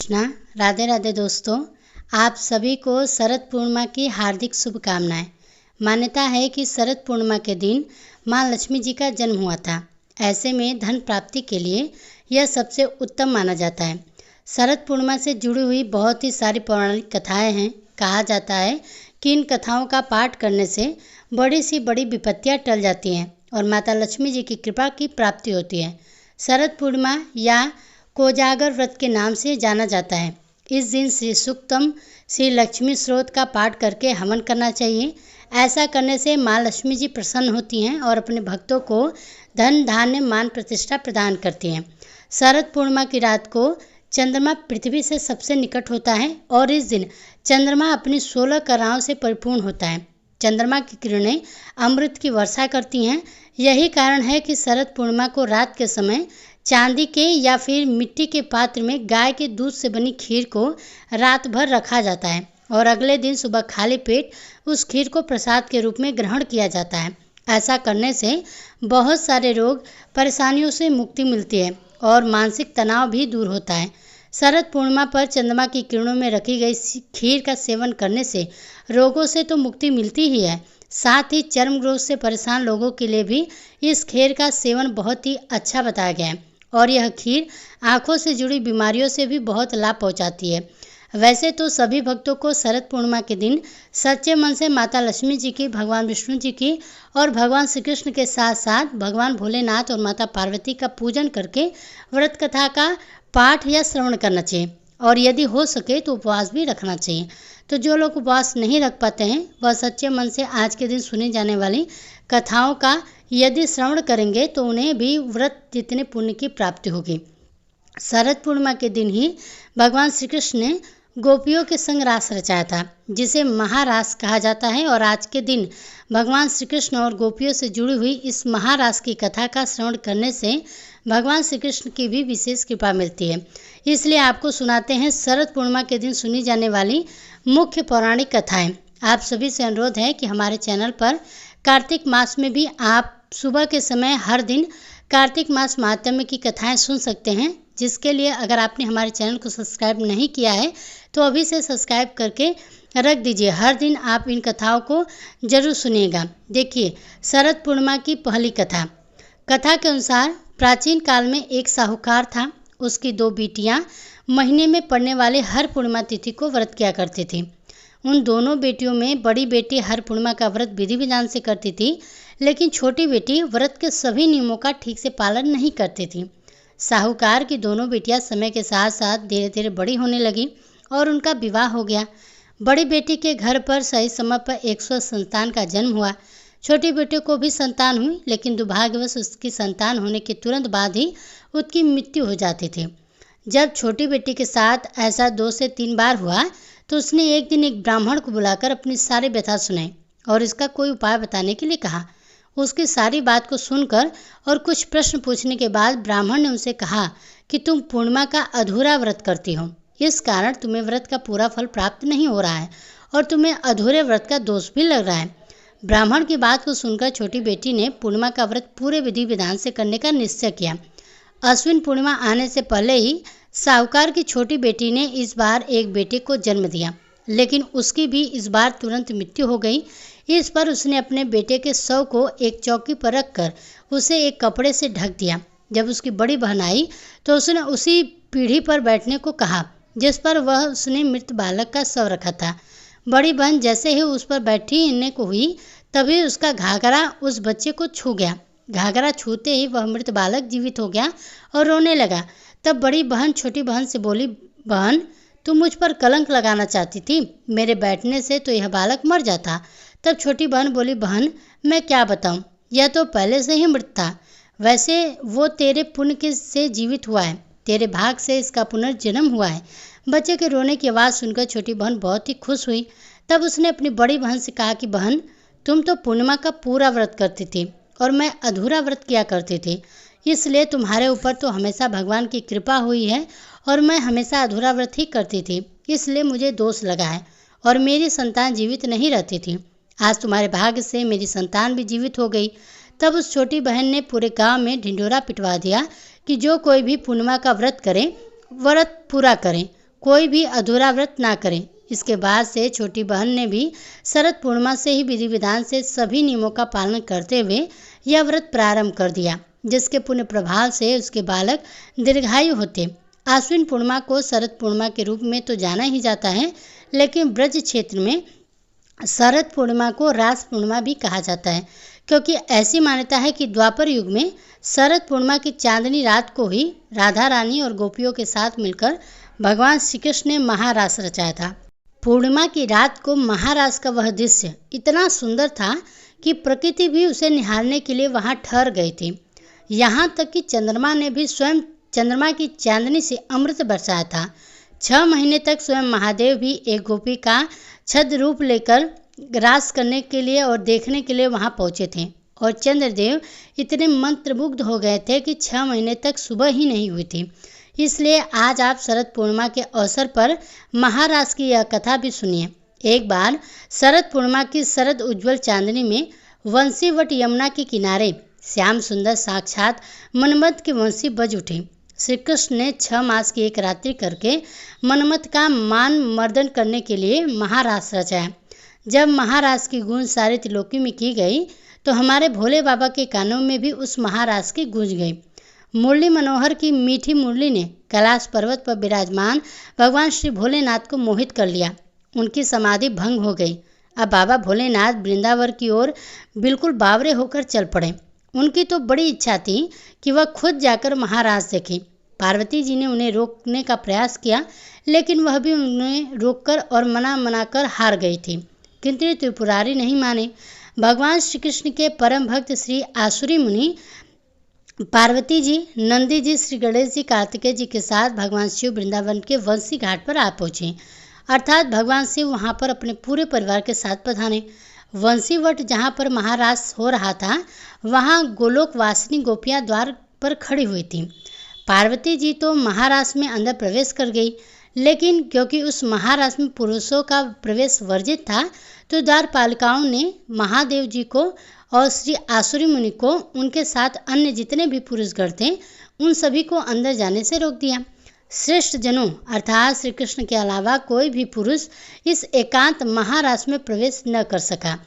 कृष्णा। राधे राधे दोस्तों, आप सभी को शरद पूर्णिमा की हार्दिक शुभकामनाएं। मान्यता है कि शरद पूर्णिमा के दिन मां लक्ष्मी जी का जन्म हुआ था। ऐसे में धन प्राप्ति के लिए यह सबसे उत्तम माना जाता है। शरद पूर्णिमा से जुड़ी हुई बहुत ही सारी पौराणिक कथाएं हैं। कहा जाता है कि इन कथाओं का पाठ करने से बड़ी से बड़ी विपत्तियां टल जाती हैं और माता लक्ष्मी जी की कृपा की प्राप्ति होती है। शरद पूर्णिमा या कोजागर व्रत के नाम से जाना जाता है। इस दिन श्री सूक्तम, श्री लक्ष्मी स्रोत का पाठ करके हवन करना चाहिए। ऐसा करने से माँ लक्ष्मी जी प्रसन्न होती हैं और अपने भक्तों को धन, धान्य, मान, प्रतिष्ठा प्रदान करती हैं। शरद पूर्णिमा की रात को चंद्रमा पृथ्वी से सबसे निकट होता है और इस दिन चंद्रमा अपनी 16 कलाओं से परिपूर्ण होता है। चंद्रमा की किरणें अमृत की वर्षा करती हैं। यही कारण है कि शरद पूर्णिमा को रात के समय चांदी के या फिर मिट्टी के पात्र में गाय के दूध से बनी खीर को रात भर रखा जाता है और अगले दिन सुबह खाली पेट उस खीर को प्रसाद के रूप में ग्रहण किया जाता है। ऐसा करने से बहुत सारे रोग परेशानियों से मुक्ति मिलती है और मानसिक तनाव भी दूर होता है। शरद पूर्णिमा पर चंद्रमा की किरणों में रखी गई खीर का सेवन करने से रोगों से तो मुक्ति मिलती ही है, साथ ही चर्म रोग से परेशान लोगों के लिए भी इस खीर का सेवन बहुत ही अच्छा बताया गया है और यह खीर आँखों से जुड़ी बीमारियों से भी बहुत लाभ पहुंचाती है। वैसे तो सभी भक्तों को शरद पूर्णिमा के दिन सच्चे मन से माता लक्ष्मी जी की, भगवान विष्णु जी की और भगवान श्री कृष्ण के साथ साथ भगवान भोलेनाथ और माता पार्वती का पूजन करके व्रत कथा का पाठ या श्रवण करना चाहिए और यदि हो सके तो उपवास भी रखना चाहिए। तो जो लोग उपवास नहीं रख पाते हैं वह सच्चे मन से आज के दिन सुनी जाने वाली कथाओं का यदि श्रवण करेंगे तो उन्हें भी व्रत जितने पुण्य की प्राप्ति होगी। शरद पूर्णिमा के दिन ही भगवान श्री कृष्ण ने गोपियों के संग रास रचाया था, जिसे महारास कहा जाता है और आज के दिन भगवान श्री कृष्ण और गोपियों से जुड़ी हुई इस महारास की कथा का श्रवण करने से भगवान श्री कृष्ण की भी विशेष कृपा मिलती है। इसलिए आपको सुनाते हैं शरद पूर्णिमा के दिन सुनी जाने वाली मुख्य पौराणिक कथाएं। आप सभी से अनुरोध है कि हमारे चैनल पर कार्तिक मास में भी आप सुबह के समय हर दिन कार्तिक मास महात्म्य की कथाएं सुन सकते हैं, जिसके लिए अगर आपने हमारे चैनल को सब्सक्राइब नहीं किया है तो अभी से सब्सक्राइब करके रख दीजिए। हर दिन आप इन कथाओं को जरूर सुनिएगा। देखिए, शरद पूर्णिमा की पहली कथा के अनुसार प्राचीन काल में एक साहूकार था। उसकी 2 बेटियां महीने में पड़ने वाले हर पूर्णिमा तिथि को व्रत किया करती थी। उन दोनों बेटियों में बड़ी बेटी हर पूर्णिमा का व्रत विधि विधान से करती थी, लेकिन छोटी बेटी व्रत के सभी नियमों का ठीक से पालन नहीं करती थी। साहूकार की दोनों बेटियां समय के साथ साथ धीरे धीरे बड़ी होने लगी और उनका विवाह हो गया। बड़ी बेटी के घर पर सही समय पर 100 संतान का जन्म हुआ। छोटी बेटी को भी संतान हुई, लेकिन दुर्भाग्यवश उसकी संतान होने के तुरंत बाद ही उसकी मृत्यु हो जाती थी। जब छोटी बेटी के साथ ऐसा 2 से 3 बार हुआ तो उसने एक दिन एक ब्राह्मण को बुलाकर अपनी सारी व्यथा सुनाई और इसका कोई उपाय बताने के लिए कहा। उसकी सारी बात को सुनकर और कुछ प्रश्न पूछने के बाद ब्राह्मण ने उनसे कहा कि तुम पूर्णिमा का अधूरा व्रत करती हो, इस कारण तुम्हें व्रत का पूरा फल प्राप्त नहीं हो रहा है और तुम्हें अधूरे व्रत का दोष भी लग रहा है। ब्राह्मण की बात को सुनकर छोटी बेटी ने पूर्णिमा का व्रत पूरे विधि विधान से करने का निश्चय किया। अश्विन पूर्णिमा आने से पहले ही साहूकार की छोटी बेटी ने इस बार एक बेटे को जन्म दिया, लेकिन उसकी भी इस बार तुरंत मृत्यु हो गई। इस पर उसने अपने बेटे के शव को एक चौकी पर रखकर उसे एक कपड़े से ढक दिया। जब उसकी बड़ी बहन आई तो उसने उसी पीढ़ी पर बैठने को कहा जिस पर वह उसने मृत बालक का शव रखा था। बड़ी बहन जैसे ही उस पर बैठने को हुई तभी उसका घाघरा उस बच्चे को छू गया। घाघरा छूते ही वह मृत बालक जीवित हो गया और रोने लगा। तब बड़ी बहन छोटी बहन से बोली, बहन तुम मुझ पर कलंक लगाना चाहती थी, मेरे बैठने से तो यह बालक मर जाता। तब छोटी बहन बोली, बहन मैं क्या बताऊं, यह तो पहले से ही मृत था। वैसे वो तेरे पुण्य से जीवित हुआ है, तेरे भाग से इसका पुनर्जन्म हुआ है। बच्चे के रोने की आवाज़ सुनकर छोटी बहन बहुत ही खुश हुई। तब उसने अपनी बड़ी बहन से कहा कि बहन तुम तो पूर्णिमा का पूरा व्रत करती थी और मैं अधूरा व्रत किया करती थी, इसलिए तुम्हारे ऊपर तो हमेशा भगवान की कृपा हुई है और मैं हमेशा अधूरा व्रत ही करती थी, इसलिए मुझे दोष लगा है और मेरी संतान जीवित नहीं रहती थी। आज तुम्हारे भाग्य से मेरी संतान भी जीवित हो गई। तब उस छोटी बहन ने पूरे गांव में ढिंढोरा पिटवा दिया कि जो कोई भी पूर्णिमा का व्रत करे, व्रत पूरा करें, कोई भी अधूरा व्रत ना करे। इसके बाद से छोटी बहन ने भी शरद पूर्णिमा से ही विधि विधान से सभी नियमों का पालन करते हुए यह व्रत प्रारंभ कर दिया, जिसके पुण्य प्रभाव से उसके बालक दीर्घायु होते। आश्विन पूर्णिमा को शरद पूर्णिमा के रूप में तो जाना ही जाता है, लेकिन ब्रज क्षेत्र में शरद पूर्णिमा को रास पूर्णिमा भी कहा जाता है, क्योंकि ऐसी मान्यता है कि द्वापर युग में शरद पूर्णिमा की चांदनी रात को ही राधा रानी और गोपियों के साथ मिलकर भगवान श्री कृष्ण ने महारास रचाया था। पूर्णिमा की रात को महारास का वह दृश्य इतना सुंदर था कि प्रकृति भी उसे निहारने के लिए वहां ठहर गई थी। यहाँ तक कि चंद्रमा ने भी स्वयं चंद्रमा की चांदनी से अमृत बरसाया था। 6 महीने तक स्वयं महादेव भी एक गोपी का छद्म रूप लेकर रास करने के लिए और देखने के लिए वहां पहुंचे थे, और चंद्रदेव इतने मंत्रमुग्ध हो गए थे कि 6 महीने तक सुबह ही नहीं हुई थी। इसलिए आज आप शरद पूर्णिमा के अवसर पर महारास की यह कथा भी सुनिए। एक बार शरद पूर्णिमा की शरद उज्ज्वल चांदनी में वंशीवट यमुना के किनारे श्याम सुंदर साक्षात मनमथ की वंशी बज उठी। श्री कृष्ण ने 6 मास की एक रात्रि करके मनमथ का मान मर्दन करने के लिए महारास रचाया। जब महारास की गूंज सारे त्रिलोकी में की गई तो हमारे भोले बाबा के कानों में भी उस महारास की गूंज गई। मुरली मनोहर की मीठी मुरली ने कैलाश पर्वत पर विराजमान भगवान श्री भोलेनाथ को मोहित कर लिया। उनकी समाधि भंग हो गई। अब बाबा भोलेनाथ वृंदावन की ओर बिल्कुल बावरे होकर चल पड़े। उनकी तो बड़ी इच्छा थी कि वह खुद जाकर महारास देखें। पार्वती जी ने उन्हें रोकने का प्रयास किया, लेकिन वह भी उन्हें रोककर और मना कर हार गई थी, किंतु त्रिपुरारी नहीं माने। भगवान श्री कृष्ण के परम भक्त श्री आसुरी मुनि पार्वती जी, नंदी जी, श्री गणेश जी, कार्तिकेय जी के साथ भगवान शिव वृंदावन के वंशी घाट पर आ पहुँचे, अर्थात भगवान शिव वहाँ पर अपने पूरे परिवार के साथ पधारे। वंशीवट जहाँ पर महारास हो रहा था, वहाँ गोलोक वासिनी गोपियाँ द्वार पर खड़ी हुई थी। पार्वती जी तो महारास में अंदर प्रवेश कर गई, लेकिन क्योंकि उस महारास में पुरुषों का प्रवेश वर्जित था, तो द्वारपालिकाओं ने महादेव जी को और श्री आसुरी मुनि को, उनके साथ अन्य जितने भी पुरुषगण थे, उन सभी को अंदर जाने से रोक दिया। श्रेष्ठ जनों अर्थात श्री कृष्ण के अलावा कोई भी पुरुष इस एकांत महारास में प्रवेश न कर सका।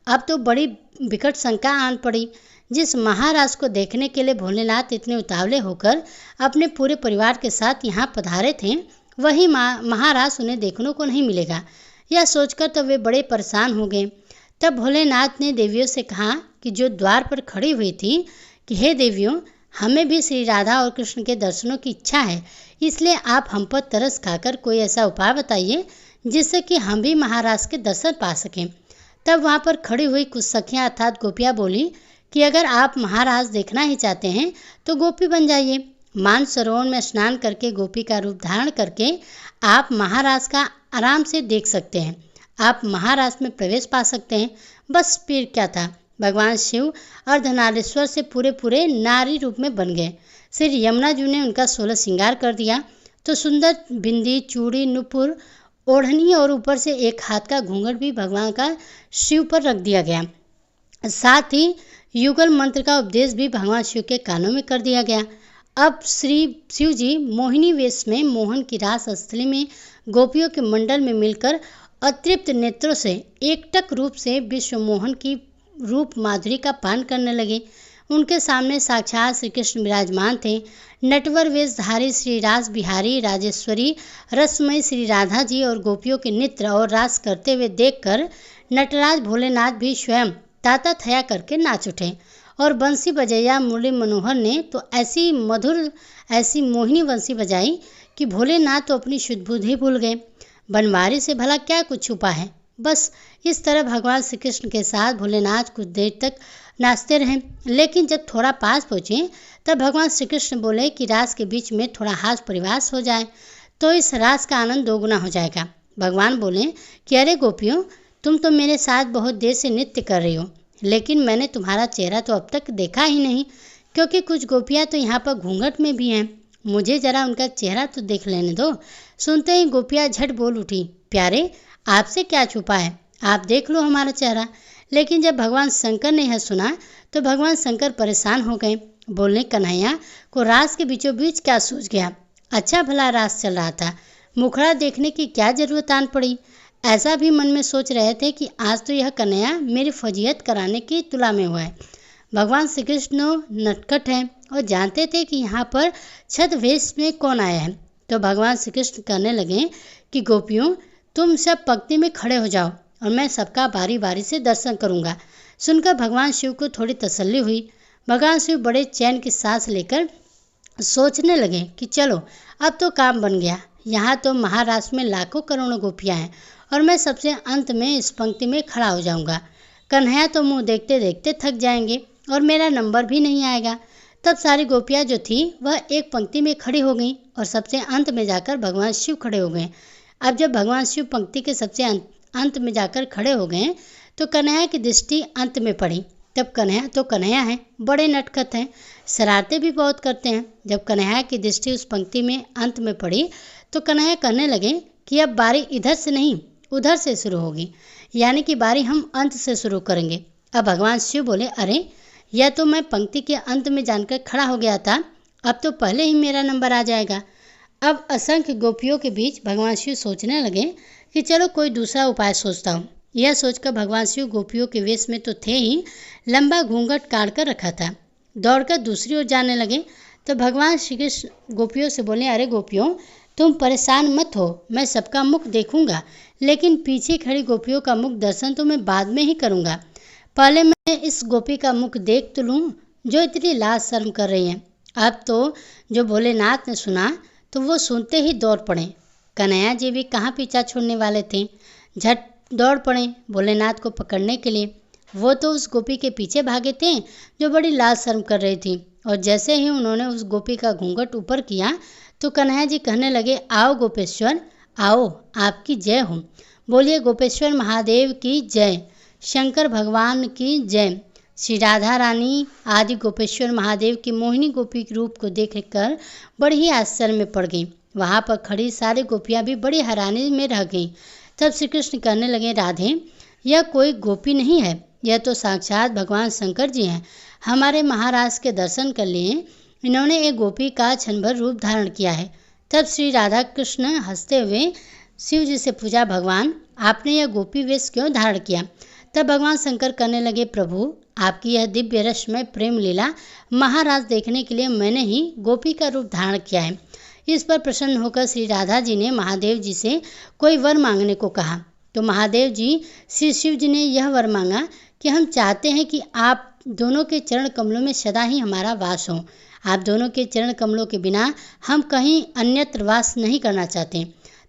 अब तो बड़ी विकट शंका आन पड़ी। जिस महारास को देखने के लिए भोलेनाथ इतने उतावले होकर अपने पूरे परिवार के साथ यहाँ पधारे थे, वही महारास उन्हें देखने को नहीं मिलेगा। यह सोचकर तो वे बड़े परेशान हो गए। तब भोलेनाथ ने देवियों से कहा कि जो द्वार पर खड़ी हुई थी कि हे देवियों, हमें भी श्री राधा और कृष्ण के दर्शनों की इच्छा है, इसलिए आप हम पर तरस खाकर कोई ऐसा उपाय बताइए जिससे कि हम भी महाराज के दर्शन पा सकें। तब वहाँ पर खड़ी हुई कुछ सखियाँ अर्थात गोपियाँ बोली कि अगर आप महाराज देखना ही चाहते हैं तो गोपी बन जाइए। मानसरोवर में स्नान करके गोपी का रूप धारण करके आप महाराज का आराम से देख सकते हैं, आप महाराज में प्रवेश पा सकते हैं। बस फिर क्या था, भगवान शिव अर्धनारीश्वर से पूरे नारी रूप में बन गए। श्री यमुना जी ने उनका 16 श्रृंगार कर दिया तो सुंदर बिंदी, चूड़ी, नुपुर, ओढ़नी और ऊपर से एक हाथ का घूंघट भी भगवान का शिव पर रख दिया गया। साथ ही युगल मंत्र का उपदेश भी भगवान शिव के कानों में कर दिया गया। अब श्री शिव जी मोहिनी वेश में मोहन की रास स्थली में गोपियों के मंडल में मिलकर अतृप्त नेत्रों से एकटक रूप से विश्व मोहन की रूप माधुरी का पान करने लगे। उनके सामने साक्षात श्री कृष्ण विराजमान थे। नटवर वेशधारी श्री रास बिहारी राजेश्वरी रसमयी श्री राधा जी और गोपियों के नृत्य और रास करते हुए देखकर नटराज भोलेनाथ भी स्वयं ताता थया करके नाच उठे। और बंसी बजैया मुरली मनोहर ने तो ऐसी मधुर, ऐसी मोहिनी बंसी बजाई कि भोलेनाथ तो अपनी शुद्ध बुद्धि भूल गए। बनवारी से भला क्या कुछ छुपा है। बस इस तरह भगवान श्री कृष्ण के साथ भोलेनाथ कुछ देर तक नाचते रहे, लेकिन जब थोड़ा पास पहुँचे तब भगवान श्री कृष्ण बोले कि रास के बीच में थोड़ा हास परिवास हो जाए तो इस रास का आनंद दोगुना हो जाएगा। भगवान बोले कि अरे गोपियों, तुम तो मेरे साथ बहुत देर से नृत्य कर रही हो, लेकिन मैंने तुम्हारा चेहरा तो अब तक देखा ही नहीं, क्योंकि कुछ गोपियाँ तो यहाँ पर घूंघट में भी हैं। मुझे जरा उनका चेहरा तो देख लेने दो। सुनते ही गोपियाँ झट बोल उठी, प्यारे आपसे क्या छुपा है, आप देख लो हमारा चेहरा। लेकिन जब भगवान शंकर ने यह सुना तो भगवान शंकर परेशान हो गए। बोलने, कन्हैया को रास के बीचों बीच क्या सूझ गया, अच्छा भला रास चल रहा था, मुखड़ा देखने की क्या जरूरत आन पड़ी। ऐसा भी मन में सोच रहे थे कि आज तो यह कन्हैया मेरी फजीहत कराने की तुला में हुआ है। भगवान श्री कृष्ण नटखट हैं और जानते थे कि यहाँ पर छद्मवेश में कौन आया है। तो भगवान श्री कृष्ण कहने लगे कि गोपियों, तुम सब पंक्ति में खड़े हो जाओ और मैं सबका बारी बारी से दर्शन करूंगा। सुनकर भगवान शिव को थोड़ी तसल्ली हुई। भगवान शिव बड़े चैन की सांस लेकर सोचने लगे कि चलो अब तो काम बन गया। यहाँ तो महाराष्ट्र में लाखों करोड़ों गोपियाँ हैं और मैं सबसे अंत में इस पंक्ति में खड़ा हो जाऊंगा। कन्हैया तो मुंह देखते देखते थक जाएंगे और मेरा नंबर भी नहीं आएगा। तब सारी गोपियाँ जो थी वह एक पंक्ति में खड़ी हो गईं और सबसे अंत में जाकर भगवान शिव खड़े हो गए। अब जब भगवान शिव पंक्ति के सबसे अंत में जाकर खड़े हो गए तो कन्हैया की दृष्टि अंत में पड़ी। तब कन्हैया तो कन्हैया हैं, बड़े नटखट हैं, शरारतें भी बहुत करते हैं। जब कन्हैया की दृष्टि उस पंक्ति में अंत में पड़ी तो कन्हैया कहने लगे कि अब बारी इधर से नहीं उधर से शुरू होगी, यानी कि बारी हम अंत से शुरू करेंगे। अब भगवान शिव बोले, अरे यह तो मैं पंक्ति के अंत में जानकर खड़ा हो गया था, अब तो पहले ही मेरा नंबर आ जाएगा। अब असंख्य गोपियों के बीच भगवान शिव सोचने लगे कि चलो कोई दूसरा उपाय सोचता हूँ। यह सोचकर भगवान शिव गोपियों के वेश में तो थे ही, लंबा घूंघट काट कर रखा था, दौड़कर दूसरी ओर जाने लगे। तो भगवान श्री कृष्ण गोपियों से बोले, अरे गोपियों, तुम परेशान मत हो, मैं सबका मुख देखूंगा, लेकिन पीछे खड़ी गोपियों का मुख दर्शन तो मैं बाद में ही करूंगा। पहले मैं इस गोपी का मुख देख तो लूँ जो इतनी लाज शर्म कर रही है। अब तो जो भोलेनाथ ने सुना तो वो सुनते ही दौड़ पड़े। कन्हैया जी भी कहाँ पीछा छोड़ने वाले थे, झट दौड़ पड़े भोलेनाथ को पकड़ने के लिए। वो तो उस गोपी के पीछे भागे थे जो बड़ी लाज शर्म कर रही थी, और जैसे ही उन्होंने उस गोपी का घूंघट ऊपर किया तो कन्हैया जी कहने लगे, आओ गोपेश्वर, आओ, आपकी जय हो। बोलिए गोपेश्वर महादेव की जय, शंकर भगवान की जय। श्री राधा रानी आदि गोपेश्वर महादेव की मोहिनी गोपी के रूप को देखकर बड़ी ही आश्चर्य में पड़ गई। वहाँ पर खड़ी सारी गोपियाँ भी बड़ी हैरानी में रह गईं। तब श्री कृष्ण कहने लगे, राधे, यह कोई गोपी नहीं है, यह तो साक्षात भगवान शंकर जी हैं। हमारे महाराज के दर्शन कर लिए इन्होंने एक गोपी का क्षण भर रूप धारण किया है। तब श्री राधा कृष्ण हंसते हुए शिव जी से पूछा, भगवान, आपने यह गोपी वेश क्यों धारण किया? तब भगवान शंकर कहने लगे, प्रभु, आपकी यह दिव्य रसमय प्रेम लीला महाराज देखने के लिए मैंने ही गोपी का रूप धारण किया है। इस पर प्रसन्न होकर श्री राधा जी ने महादेव जी से कोई वर मांगने को कहा। तो महादेव जी श्री शिव जी ने यह वर मांगा कि हम चाहते हैं कि आप दोनों के चरण कमलों में सदा ही हमारा वास हो। आप दोनों के चरण कमलों के बिना हम कहीं अन्यत्र वास नहीं करना चाहते।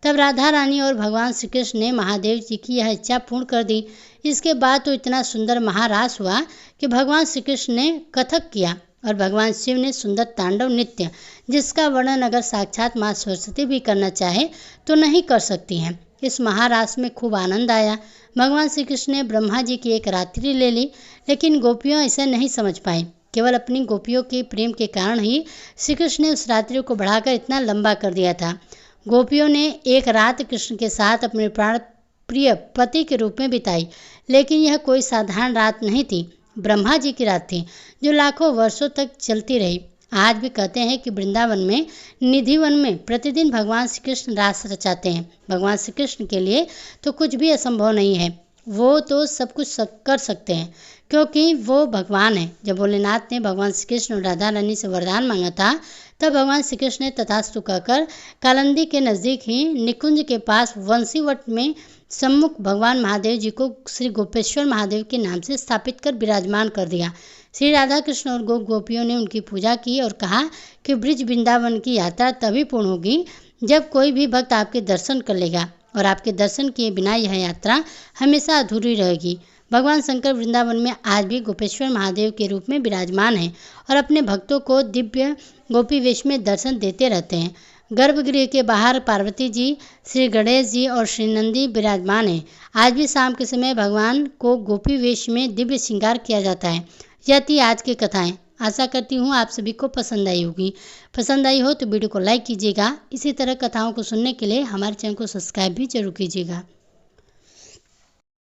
तब राधा रानी और भगवान श्री कृष्ण ने महादेव जी की यह इच्छा पूर्ण कर दी। इसके बाद तो इतना सुंदर महारास हुआ कि भगवान श्री कृष्ण ने कथक किया और भगवान शिव ने सुंदर तांडव नृत्य, जिसका वर्णन अगर साक्षात माँ सरस्वती भी करना चाहे तो नहीं कर सकती हैं। इस महारास में खूब आनंद आया। भगवान श्री कृष्ण ने ब्रह्मा जी की एक रात्रि ले ली, लेकिन गोपियाँ इसे नहीं समझ पाई। केवल अपनी गोपियों के प्रेम के कारण ही श्री कृष्ण ने उस रात्रि को बढ़ाकर इतना लंबा कर दिया था। गोपियों ने एक रात कृष्ण के साथ अपने प्राण प्रिय पति के रूप में बिताई, लेकिन यह कोई साधारण रात नहीं थी, ब्रह्मा जी की रात थी जो लाखों वर्षों तक चलती रही। आज भी कहते हैं कि वृंदावन में निधिवन में प्रतिदिन भगवान श्री कृष्ण रास रचाते हैं। भगवान श्री कृष्ण के लिए तो कुछ भी असंभव नहीं है, वो तो सब कुछ कर सकते हैं क्योंकि वो भगवान है। जब भोलेनाथ ने भगवान श्री कृष्ण और राधा रानी से वरदान मांगा था तब भगवान श्री कृष्ण ने तथास्तु कहकर कालंदी के नज़दीक ही निकुंज के पास वंशीवट में सम्मुख भगवान महादेव जी को श्री गोपेश्वर महादेव के नाम से स्थापित कर विराजमान कर दिया। श्री राधा कृष्ण और गोपियों ने उनकी पूजा की और कहा कि ब्रिज वृंदावन की यात्रा तभी पूर्ण होगी जब कोई भी भक्त आपके दर्शन कर लेगा, और आपके दर्शन किए बिना यह यात्रा हमेशा अधूरी रहेगी। भगवान शंकर वृंदावन में आज भी गोपेश्वर महादेव के रूप में विराजमान हैं और अपने भक्तों को दिव्य गोपी वेश में दर्शन देते रहते हैं। गर्भगृह के बाहर पार्वती जी, श्री गणेश जी और श्री नंदी विराजमान हैं। आज भी शाम के समय भगवान को गोपी वेश में दिव्य श्रृंगार किया जाता है। यह थी आज की कथाएं। आशा करती हूँ आप सभी को पसंद आई होगी। पसंद आई हो तो वीडियो को लाइक कीजिएगा। इसी तरह कथाओं को सुनने के लिए हमारे चैनल को सब्सक्राइब भी जरूर कीजिएगा।